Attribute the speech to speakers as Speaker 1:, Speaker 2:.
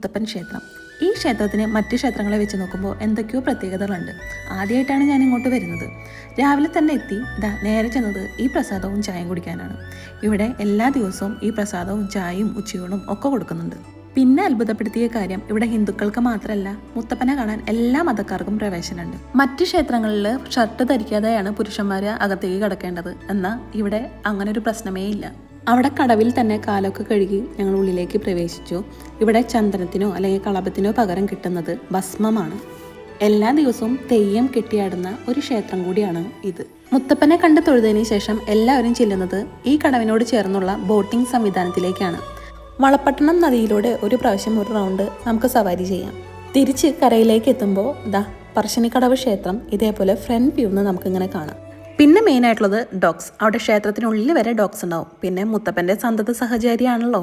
Speaker 1: മുത്തപ്പൻ ക്ഷേത്രം. ഈ ക്ഷേത്രത്തിന് മറ്റ് ക്ഷേത്രങ്ങളെ വെച്ച് നോക്കുമ്പോൾ എന്തൊക്കെയോ പ്രത്യേകതകളുണ്ട്. ആദ്യമായിട്ടാണ് ഞാൻ ഇങ്ങോട്ട് വരുന്നത്. രാവിലെ തന്നെ എത്തി നേരെ ചെന്നത് ഈ പ്രസാദവും ചായയും കുടിക്കാനാണ്. ഇവിടെ എല്ലാ ദിവസവും ഈ പ്രസാദവും ചായയും ഉച്ചയൂണും ഒക്കെ കൊടുക്കുന്നുണ്ട്. പിന്നെ അത്ഭുതപ്പെടുത്തിയ കാര്യം, ഇവിടെ ഹിന്ദുക്കൾക്ക് മാത്രമല്ല മുത്തപ്പനെ കാണാൻ എല്ലാ മതക്കാർക്കും പ്രവേശനമുണ്ട്. മറ്റ് ക്ഷേത്രങ്ങളിൽ ഷർട്ട് ധരിക്കാതെയാണ് പുരുഷന്മാർ അകത്തേക്ക് കടക്കേണ്ടത്. എന്നാൽ ഇവിടെ അങ്ങനെ ഒരു പ്രശ്നമേ ഇല്ല. അവിടെ കടവിൽ തന്നെ കാലൊക്കെ കഴുകി ഞങ്ങൾ ഉള്ളിലേക്ക് പ്രവേശിച്ചു. ഇവിടെ ചന്ദനത്തിനോ അല്ലെങ്കിൽ കളഭത്തിനോ പകരം കിട്ടുന്നത് ഭസ്മമാണ്. എല്ലാ ദിവസവും തെയ്യം കെട്ടിയാടുന്ന ഒരു ക്ഷേത്രം കൂടിയാണ് ഇത്. മുത്തപ്പനെ കണ്ട് തൊഴുതതിന് ശേഷം എല്ലാവരും ചെല്ലുന്നത് ഈ കടവിനോട് ചേർന്നുള്ള ബോട്ടിംഗ് സംവിധാനത്തിലേക്കാണ്. വളപട്ടണം നദിയിലൂടെ ഒരു പ്രാവശ്യം ഒരു റൗണ്ട് നമുക്ക് സവാരി ചെയ്യാം. തിരിച്ച് കരയിലേക്ക് എത്തുമ്പോൾ പറശ്ശിനിക്കടവ് ക്ഷേത്രം ഇതേപോലെ ഫ്രണ്ട് വ്യൂന്ന് നമുക്കിങ്ങനെ കാണാം. പിന്നെ മെയിൻ ആയിട്ടുള്ളത് ഡോഗ്സ്. അവിടെ ക്ഷേത്രത്തിനുള്ളിൽ വരെ ഡോഗ്സ് ഉണ്ടാവും. പിന്നെ മുത്തപ്പൻ്റെ സന്തത സഹചാരിയാണല്ലോ.